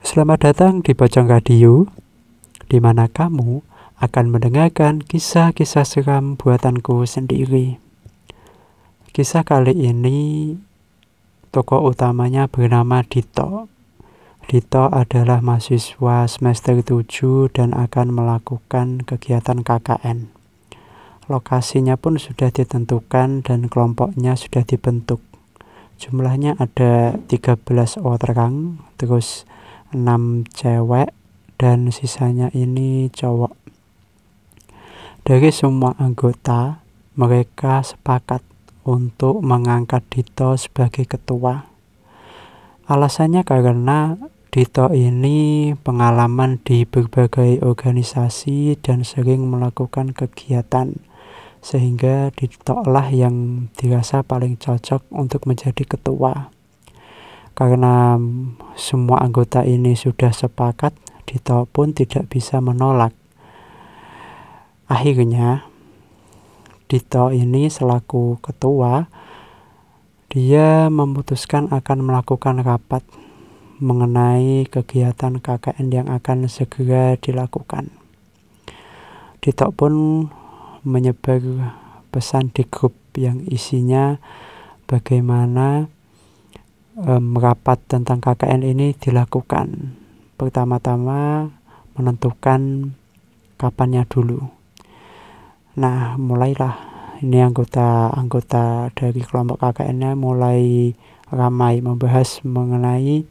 Selamat datang di Pocong Radio, di mana kamu akan mendengarkan kisah-kisah seram buatanku sendiri. Kisah kali ini tokoh utamanya bernama Dito. Dito adalah mahasiswa semester 7 dan akan melakukan kegiatan KKN. Lokasinya pun sudah ditentukan dan kelompoknya sudah dibentuk. Jumlahnya ada 13 orang, terus 6 cewek dan sisanya ini cowok. Dari semua anggota, mereka sepakat untuk mengangkat Dito sebagai ketua. Alasannya karena Dito ini pengalaman di berbagai organisasi dan sering melakukan kegiatan, sehingga Dito lah yang dirasa paling cocok untuk menjadi ketua. Karena semua anggota ini sudah sepakat, Dito pun tidak bisa menolak. Akhirnya, Dito ini selaku ketua, dia memutuskan akan melakukan rapat mengenai kegiatan KKN yang akan segera dilakukan. Dito pun menyebar pesan di grup yang isinya bagaimana rapat tentang KKN ini dilakukan. Pertama-tama menentukan kapannya dulu. Nah, mulailah ini anggota dari kelompok KKN-nya mulai ramai membahas mengenai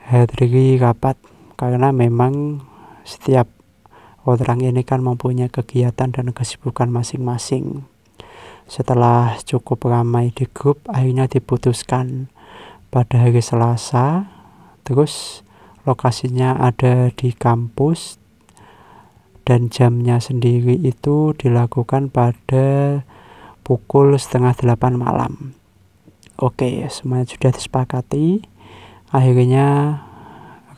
hari rapat, karena memang setiap orang ini kan mempunyai kegiatan dan kesibukan masing-masing. Setelah cukup ramai di grup, akhirnya diputuskan pada hari Selasa, terus lokasinya ada di kampus dan jamnya sendiri itu dilakukan pada pukul 7:30 malam. Oke, semuanya sudah disepakati. Akhirnya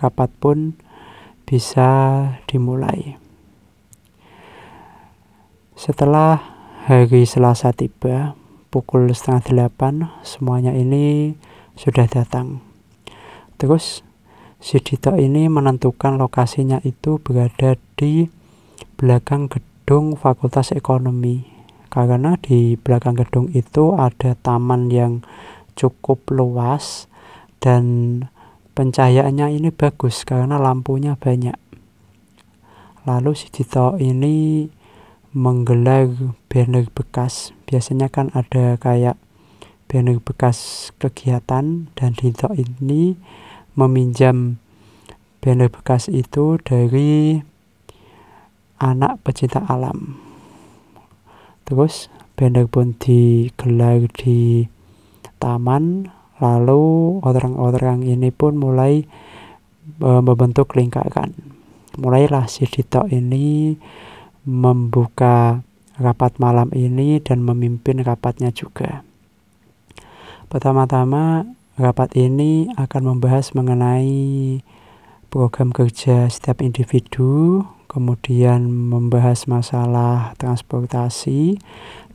rapat pun bisa dimulai. Setelah hari Selasa tiba, pukul 7:30 semuanya ini sudah datang. Terus si Dito ini menentukan lokasinya itu berada di belakang gedung Fakultas Ekonomi. Karena di belakang gedung itu ada taman yang cukup luas dan pencahayaannya ini bagus karena lampunya banyak. Lalu si Dito ini menggelar banner bekas. Biasanya kan ada kayak banner bekas kegiatan, dan Dito ini meminjam banner bekas itu dari anak pecinta alam. Terus banner pun digelar di taman. Lalu orang-orang ini pun mulai membentuk lingkaran. Mulailah si Dito ini membuka rapat malam ini dan memimpin rapatnya juga. Pertama-tama rapat ini akan membahas mengenai program kerja setiap individu, kemudian membahas masalah transportasi,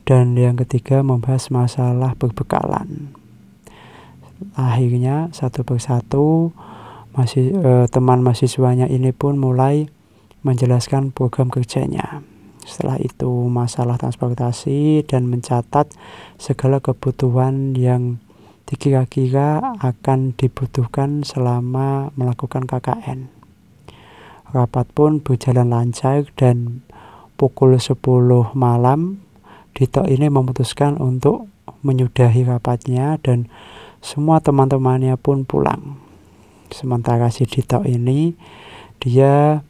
dan yang ketiga membahas masalah perbekalan. Akhirnya satu persatu teman mahasiswanya ini pun mulai menjelaskan program kerjanya. Setelah itu masalah transportasi dan mencatat segala kebutuhan yang dikira-kira akan dibutuhkan selama melakukan KKN. Rapat pun berjalan lancar dan pukul 10 malam Dito ini memutuskan untuk menyudahi rapatnya dan semua teman-temannya pun pulang. Sementara si Dito ini dia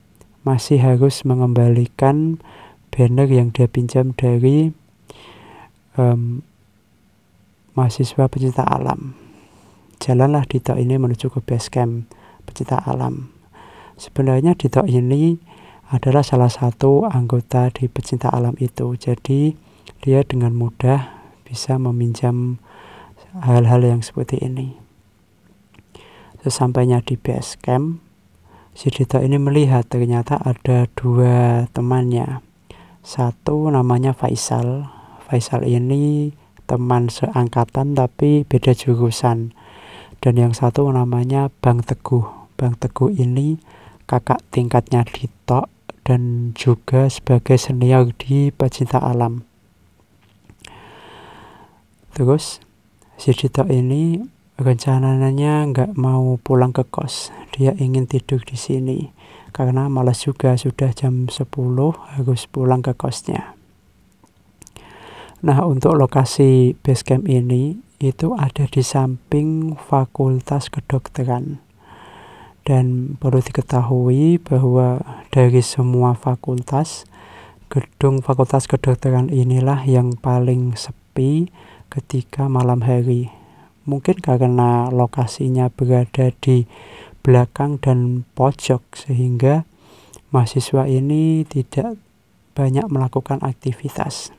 masih harus mengembalikan banner yang dia pinjam dari mahasiswa pecinta alam. Jalanlah Dito ini menuju ke base camp pecinta alam. Sebenarnya Dito ini adalah salah satu anggota di pecinta alam itu. Jadi dia dengan mudah bisa meminjam hal-hal yang seperti ini. Sesampainya di base camp, si Dito ini melihat ternyata ada 2 temannya. Satu namanya Faisal. Faisal ini teman seangkatan tapi beda jurusan. Dan yang satu namanya Bang Teguh. Bang Teguh ini kakak tingkatnya Dito dan juga sebagai senior di pecinta alam. Terus si Dito ini rencananya nggak mau pulang ke kos, dia ingin tidur di sini karena malas juga, sudah jam 10 harus pulang ke kosnya. Nah, untuk lokasi base camp ini itu ada di samping Fakultas Kedokteran. Dan perlu diketahui bahwa dari semua fakultas, gedung Fakultas Kedokteran inilah yang paling sepi ketika malam hari. Mungkin karena lokasinya berada di belakang dan pojok sehingga mahasiswa ini tidak banyak melakukan aktivitas.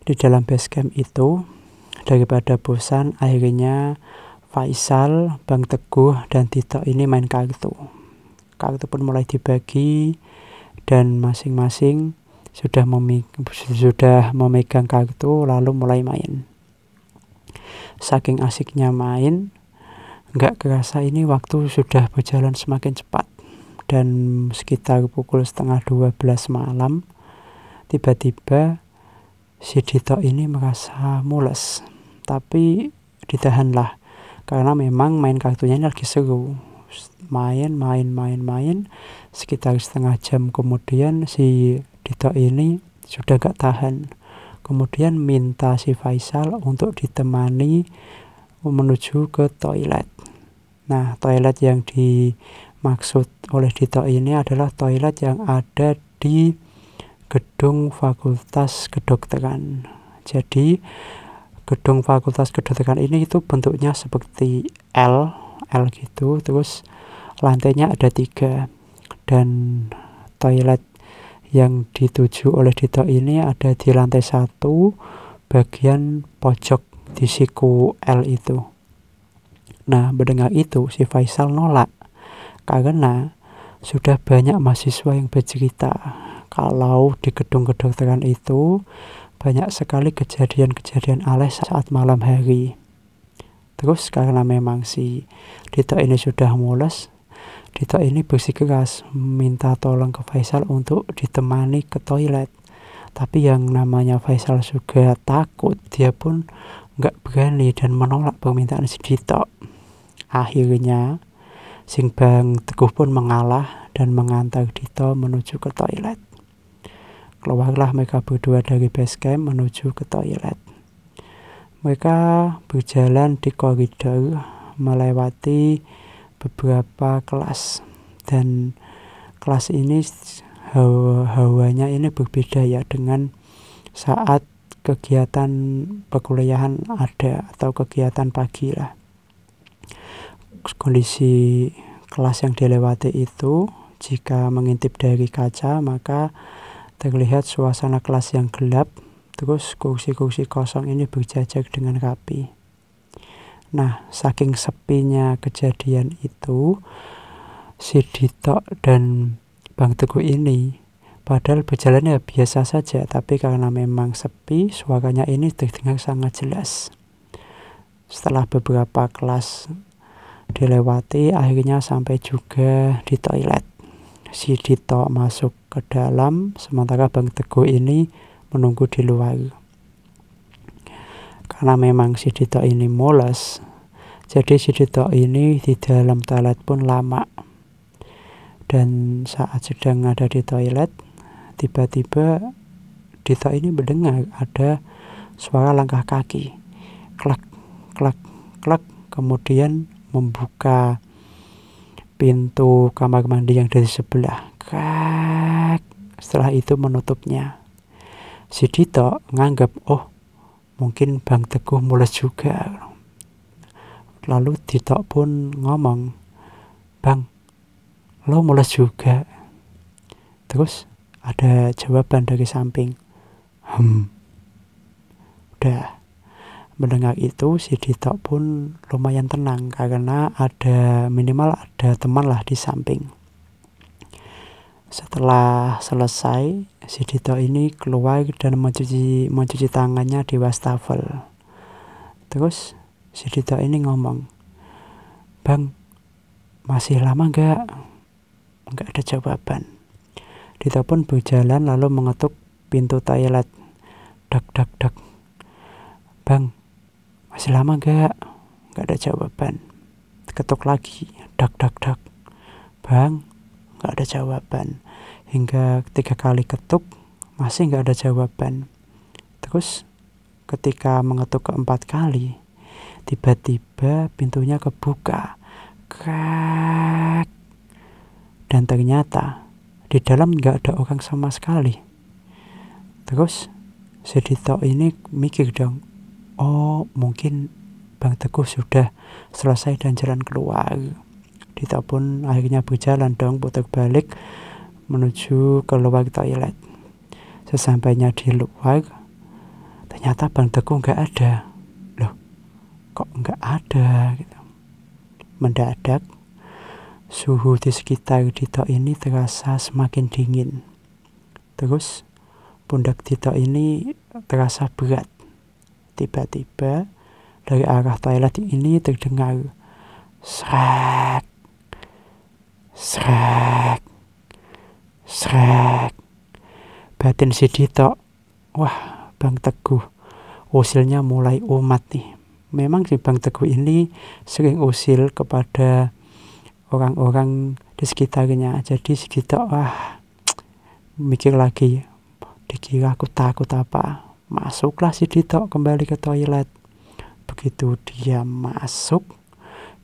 Di dalam base camp itu, daripada bosan, akhirnya Faisal, Bang Teguh, dan Dito ini main kartu. Kartu pun mulai dibagi dan masing-masing sudah memegang kartu lalu mulai main. Saking asiknya main, nggak kerasa ini waktu sudah berjalan semakin cepat. Dan sekitar pukul 11:30 malam, tiba-tiba si Dito ini merasa mules. Tapi ditahanlah, karena memang main kartunya ini lagi seru. Main. Sekitar setengah jam kemudian si Dito ini sudah gak tahan. Kemudian minta si Faisal untuk ditemani menuju ke toilet. Nah, toilet yang dimaksud oleh Dito ini adalah toilet yang ada di gedung Fakultas Kedokteran. Jadi gedung Fakultas Kedokteran ini itu bentuknya seperti L gitu, terus lantainya ada 3, dan toilet yang dituju oleh Dito ini ada di lantai 1 bagian pojok di siku L itu. Nah, mendengar itu si Faisal nolak karena sudah banyak mahasiswa yang bercerita kalau di gedung kedokteran itu banyak sekali kejadian-kejadian aneh saat malam hari. Terus karena memang si Dito ini sudah mules, Dito ini bersikeras minta tolong ke Faisal untuk ditemani ke toilet. Tapi yang namanya Faisal juga takut, dia pun nggak berani dan menolak permintaan si Dito. Akhirnya Sing Bang Teguh pun mengalah dan mengantar Dito menuju ke toilet. Keluarlah mereka berdua dari base camp menuju ke toilet. Mereka berjalan di koridor melewati beberapa kelas, dan kelas ini hawanya ini berbeda ya dengan saat kegiatan perkuliahan ada atau kegiatan pagi lah. Kondisi kelas yang dilewati itu, jika mengintip dari kaca maka terlihat suasana kelas yang gelap, terus kursi-kursi kosong ini berjajar dengan rapi. Nah, saking sepinya kejadian itu, si Dito dan Bang Teguh ini padahal berjalannya biasa saja, tapi karena memang sepi, suaranya ini terdengar sangat jelas. Setelah beberapa kelas dilewati, akhirnya sampai juga di toilet. Si Dito masuk ke dalam, sementara Bang Teguh ini menunggu di luar. Karena memang si Dito ini mules, jadi si Dito ini di dalam toilet pun lama. Dan saat sedang ada di toilet, tiba-tiba Dito ini mendengar ada suara langkah kaki. Klak, klak, klak. Kemudian membuka pintu kamar mandi yang dari sebelah. Krak. Setelah itu menutupnya. Si Dito nganggap, oh mungkin Bang Teguh mules juga. Lalu Dito pun ngomong, Bang, lo mules juga? Terus ada jawaban dari samping, udah. Mendengar itu si Dito pun lumayan tenang karena minimal ada teman lah di samping. Setelah selesai, si Dito ini keluar dan mencuci tangannya di wastafel. Terus si Dito ini ngomong, "Bang, masih lama nggak?" Nggak ada jawaban. Dito pun berjalan lalu mengetuk pintu toilet. Dak dak dak. "Bang, masih lama nggak?" Nggak ada jawaban. Ketuk lagi. Dak dak dak. "Bang," nggak ada jawaban. Hingga 3 kali ketuk masih nggak ada jawaban. Terus ketika mengetuk keempat kali, tiba-tiba pintunya kebuka. Krek. Dan ternyata di dalam nggak ada orang sama sekali. Terus si Dito ini mikir dong, oh mungkin Bang Teguh sudah selesai dan jalan keluar. Dito pun akhirnya berjalan dong putar balik menuju keluar toilet. Sesampainya di luar, ternyata Bang Teguh nggak ada. Loh, kok nggak ada gitu. Mendadak suhu di sekitar Dito ini terasa semakin dingin. Terus pundak Dito ini terasa berat. Tiba-tiba dari arah toilet ini terdengar srek, srek, srek. Batin si Dito, wah Bang Teguh, usilnya mulai umat nih. Memang si Bang Teguh ini sering usil kepada orang-orang di sekitarnya. Jadi si Dito mikir lagi, dikira aku takut apa. Masuklah si Dito kembali ke toilet. Begitu dia masuk,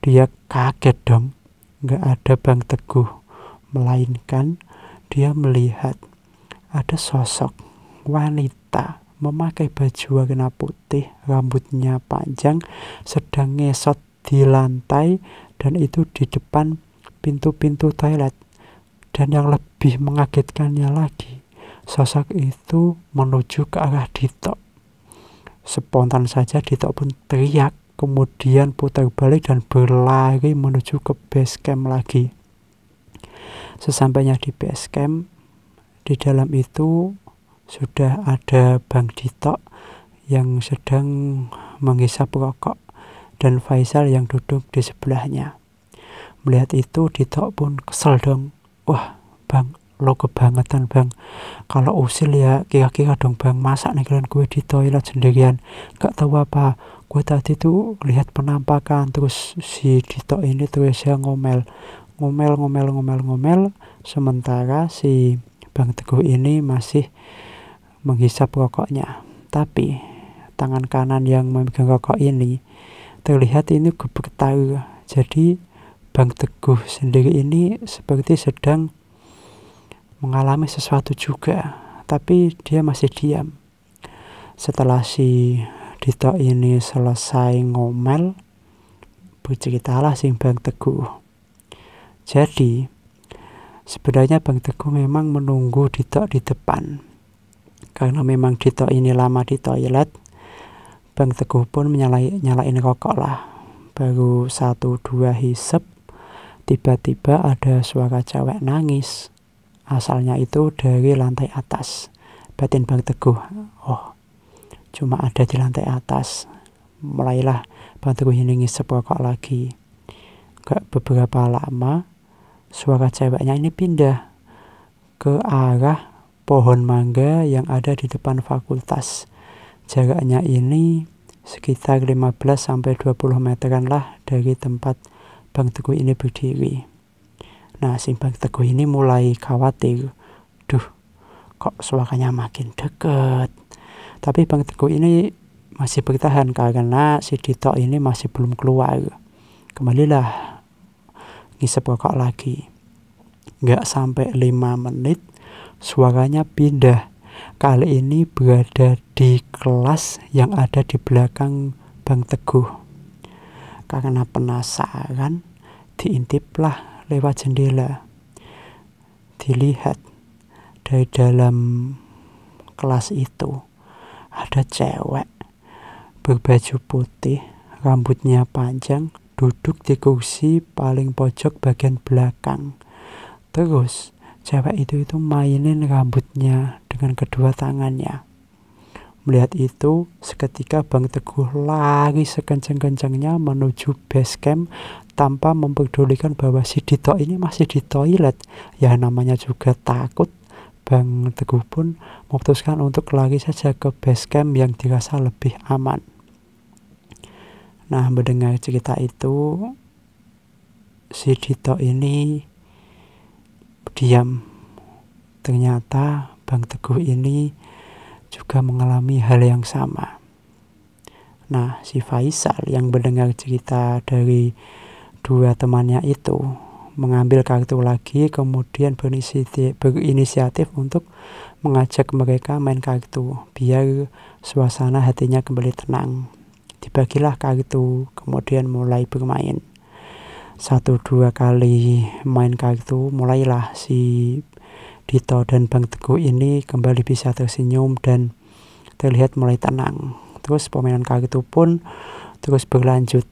dia kaget dong. Gak ada Bang Teguh. Melainkan dia melihat ada sosok wanita memakai baju warna putih, rambutnya panjang, sedang ngesot di lantai, dan itu di depan pintu-pintu toilet. Dan yang lebih mengagetkannya lagi, sosok itu menuju ke arah Dito. Spontan saja Dito pun teriak, kemudian putar balik dan berlari menuju ke base camp lagi. Sesampainya di base camp, di dalam itu sudah ada Bang Dito yang sedang menghisap rokok dan Faisal yang duduk di sebelahnya. Melihat itu Dito pun kesel dong. Wah Bang, lo kebangetan Bang. Kalau usil ya kira-kira dong Bang. Masa ninggalin gue di toilet sendirian? Gak tahu apa. Gue tadi tuh lihat penampakan. Terus si Dito ini terus ya ngomel. Ngomel. Sementara si Bang Teguh ini masih menghisap rokoknya. Tapi tangan kanan yang memegang rokok ini terlihat ini gemetar. Jadi Bang Teguh sendiri ini seperti sedang mengalami sesuatu juga, tapi dia masih diam. Setelah si Dito ini selesai ngomel, berceritalah si Bang Teguh. Jadi sebenarnya Bang Teguh memang menunggu Dito di depan. Karena memang Dito ini lama di toilet, Bang Teguh pun nyalain rokok lah. Baru 1-2 hisep, tiba-tiba ada suara cewek nangis. Asalnya itu dari lantai atas. Batin Bang Teguh, oh cuma ada di lantai atas. Mulailah Bang Teguh ini ngisep rokok lagi. Gak beberapa lama, suara ceweknya ini pindah ke arah pohon mangga yang ada di depan fakultas. Jaraknya ini sekitar 15-20 meteran lah dari tempat Bang Teguh ini berdiri. Nah, si Bang Teguh ini mulai khawatir. Duh, kok suaranya makin deket. Tapi Bang Teguh ini masih bertahan karena si Dito ini masih belum keluar. Kembalilah ngisep rokok lagi. Gak sampai 5 menit, suaranya pindah. Kali ini berada di kelas yang ada di belakang Bang Teguh. Karena penasaran, diintiplah lewat jendela. Dilihat dari dalam kelas itu ada cewek berbaju putih, rambutnya panjang, duduk di kursi paling pojok bagian belakang. Terus cewek itu mainin rambutnya dengan kedua tangannya. Melihat itu, seketika Bang Teguh lari sekencang-kencangnya menuju base camp tanpa mempedulikan bahwa si Dito ini masih di toilet. Ya namanya juga takut. Bang Teguh pun memutuskan untuk lari saja ke base camp yang dirasa lebih aman. Nah, mendengar cerita itu, si Dito ini diam. Ternyata Bang Teguh ini juga mengalami hal yang sama. Nah, si Faisal yang mendengar cerita dari dua temannya itu mengambil kartu lagi, kemudian berinisiatif untuk mengajak mereka main kartu biar suasana hatinya kembali tenang. Dibagilah kartu, kemudian mulai bermain. 1-2 kali main kartu, mulailah si Dito dan Bang Teguh ini kembali bisa tersenyum dan terlihat mulai tenang. Terus permainan kartu pun terus berlanjut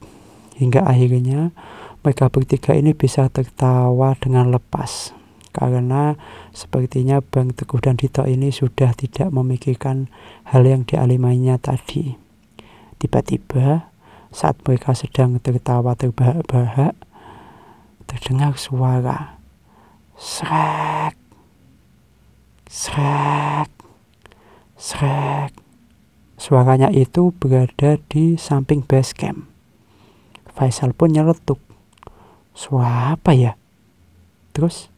hingga akhirnya mereka bertiga ini bisa tertawa dengan lepas karena sepertinya Bang Teguh dan Dito ini sudah tidak memikirkan hal yang dialaminya tadi. Tiba-tiba saat mereka sedang tertawa terbahak-bahak, terdengar suara srek, srek, srek. Suaranya itu berada di samping base camp. Faisal pun nyeletuk. Suara apa ya? Terus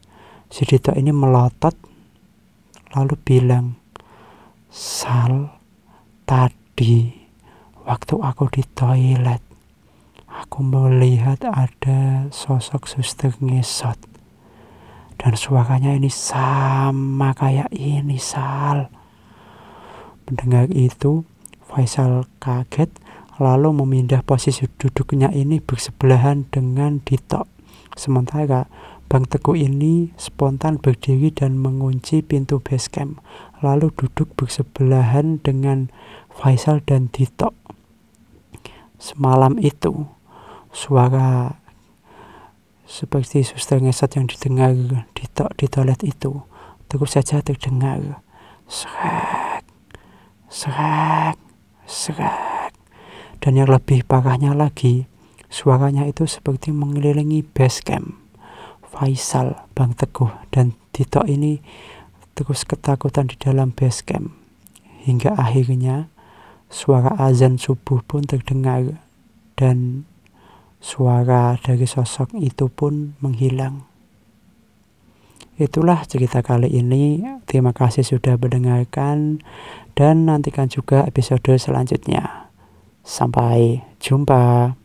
si Dito ini melotot lalu bilang, Sal, tadi waktu aku di toilet, aku melihat ada sosok suster ngesot. Dan suaranya ini sama kayak ini, Sal. Mendengar itu, Faisal kaget lalu memindah posisi duduknya ini bersebelahan dengan Dito. Sementara Bang Teguh ini spontan berdiri dan mengunci pintu base camp, lalu duduk bersebelahan dengan Faisal dan Dito. Semalam itu, suara seperti suster ngesot yang didengar Dito di toilet itu terus saja terdengar. Srek, srek, srek. Dan yang lebih parahnya lagi, suaranya itu seperti mengelilingi base camp. Faisal, Bang Teguh, dan Dito ini terus ketakutan di dalam base camp. Hingga akhirnya suara azan subuh pun terdengar dan suara dari sosok itu pun menghilang. Itulah cerita kali ini. Terima kasih sudah mendengarkan dan nantikan juga episode selanjutnya. Sampai jumpa.